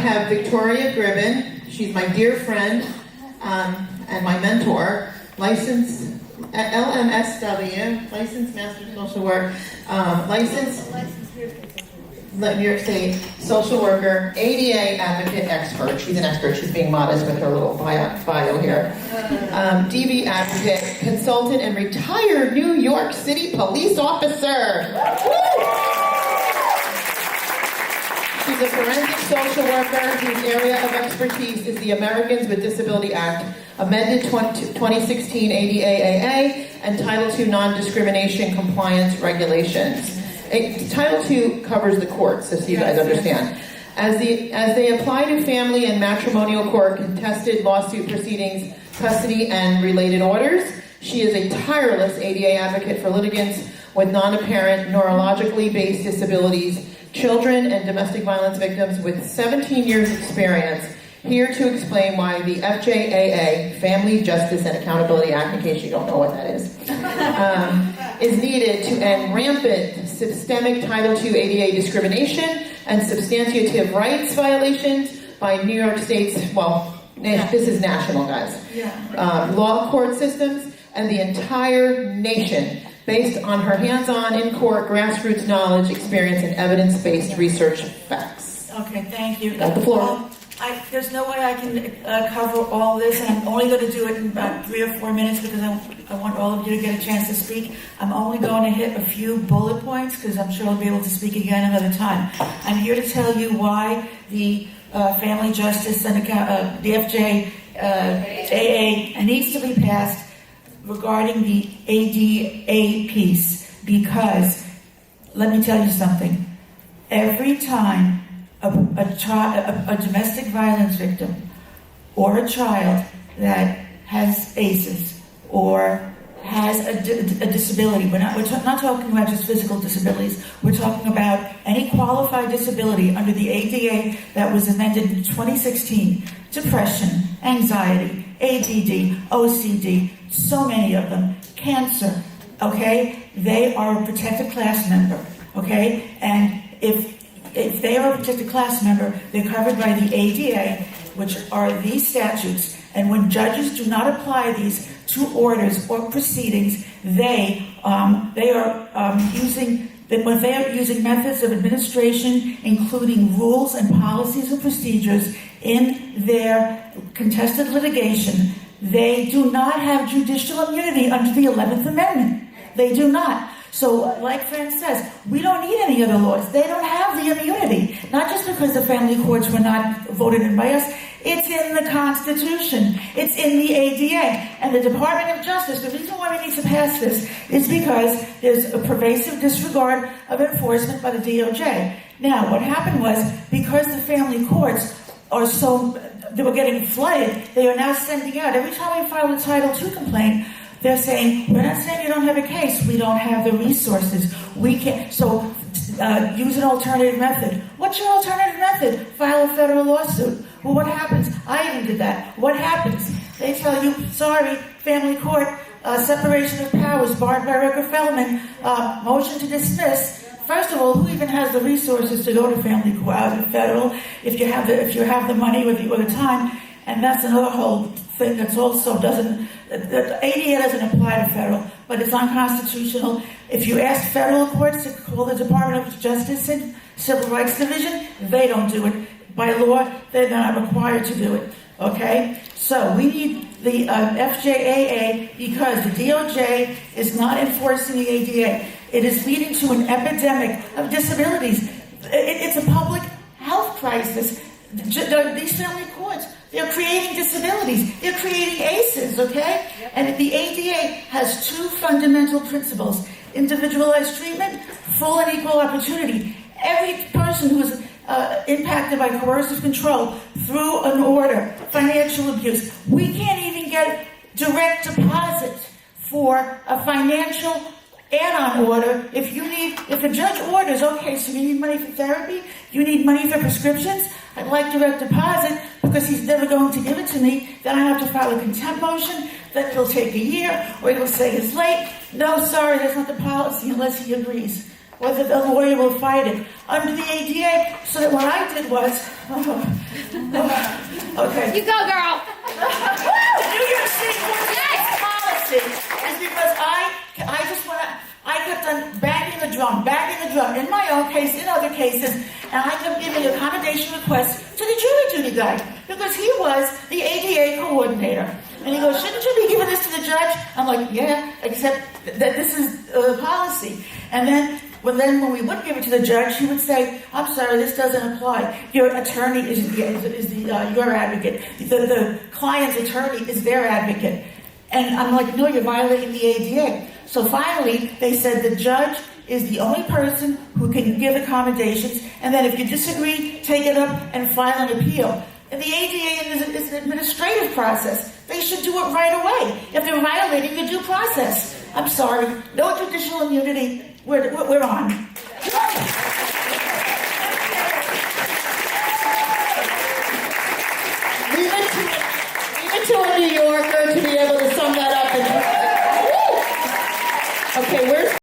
have Victoria Gribbin. She's my dear friend and my mentor, licensed LMSW, licensed Master of Social Work, licensed New York State social worker, ADA advocate expert. She's an expert. She's being modest with her little bio here. DV advocate, consultant, and retired New York City police officer. She's a forensic social worker whose area of expertise is the Americans with Disability Act, amended 2016 ADA and Title II non-discrimination compliance regulations. Title II covers the courts, so you guys understand. As they apply to family and matrimonial court contested lawsuit proceedings, custody, and related orders, she is a tireless ADA advocate for litigants with non-apparent neurologically based disabilities, children, and domestic violence victims with 17 years experience, here to explain why the FJAA, Family Justice and Accountability Act, in case you don't know what that is needed to end rampant systemic Title II ADA discrimination and substantive rights violations by New York State's, this is national, guys, law court systems and the entire nation, based on her hands-on, in-court, grassroots knowledge, experience, and evidence-based research facts. Okay, thank you. Got the floor. There's no way I can cover all this, and I'm only going to do it in about 3 or 4 minutes because I want all of you to get a chance to speak. I'm only going to hit a few bullet points because I'm sure I'll be able to speak again another time. I'm here to tell you why the Family Justice and the FJAA needs to be passed regarding the ADA piece, because let me tell you something. Every time a domestic violence victim or a child that has ACEs or has a disability, we're not talking about just physical disabilities, we're talking about any qualified disability under the ADA that was amended in 2016, depression, anxiety, ADD, OCD, so many of them, cancer, okay? They are a protected class member, okay? And if they are a protected class member, they're covered by the ADA, which are these statutes. And when judges do not apply these to orders or proceedings, when they are using methods of administration, including rules and policies and procedures in their contested litigation, they do not have judicial immunity under the 11th Amendment. They do not. So, like Fran says, we don't need any other laws. They don't have the immunity. Not just because the family courts were not voted in by us. It's in the Constitution. It's in the ADA. And the Department of Justice, the reason why we need to pass this is because there's a pervasive disregard of enforcement by the DOJ. Now, what happened was, because the family courts they were getting flooded, they are now sending out, every time we file a Title II complaint, they're saying, we're not saying you don't have a case, we don't have the resources, we can't, so use an alternative method. What's your alternative method? File a federal lawsuit. Well, what happens? I even did that. What happens? They tell you, sorry, family court, separation of powers, barred by Rooker-Feldman, motion to dismiss. First of all, who even has the resources to go to family court, federal, if you have the money or the time? And that's another whole thing that's also the ADA doesn't apply to federal, but it's unconstitutional. If you ask federal courts to call the Department of Justice and Civil Rights Division, they don't do it. By law, they're not required to do it. Okay? So we need the FJAA because the DOJ is not enforcing the ADA. It is leading to an epidemic of disabilities. It's a public health crisis. These family courts, they're creating disabilities. They're creating ACEs, okay? And the ADA has 2 fundamental principles. Individualized treatment, full and equal opportunity. Every person who is impacted by coercive control through an order, financial abuse, we can't even get direct deposit for a financial add-on order. If a judge orders, okay, so you need money for therapy, you need money for prescriptions, I'd like direct deposit because he's never going to give it to me, then I have to file a contempt motion, then it'll take a year, or it'll say it's late. No, sorry, that's not the policy unless he agrees. Or the lawyer will fight it under the ADA. So that what I did was, Okay. You go, girl. New York City policy is because I just want to, I kept on banging the drum, in my own case, in other cases, and I kept giving accommodation requests to the jury duty guy, because he was the ADA coordinator. And he goes, shouldn't you be giving this to the judge? I'm like, yeah, except that this is policy. And then when we would give it to the judge, he would say, I'm sorry, this doesn't apply. Your attorney is your advocate. The client's attorney is their advocate. And I'm like, no, you're violating the ADA. So finally, they said the judge is the only person who can give accommodations. And then if you disagree, take it up and file an appeal. And the ADA is an administrative process. They should do it right away if they're violating the due process. I'm sorry, no judicial immunity. We're on. Leave it to a New Yorker to be able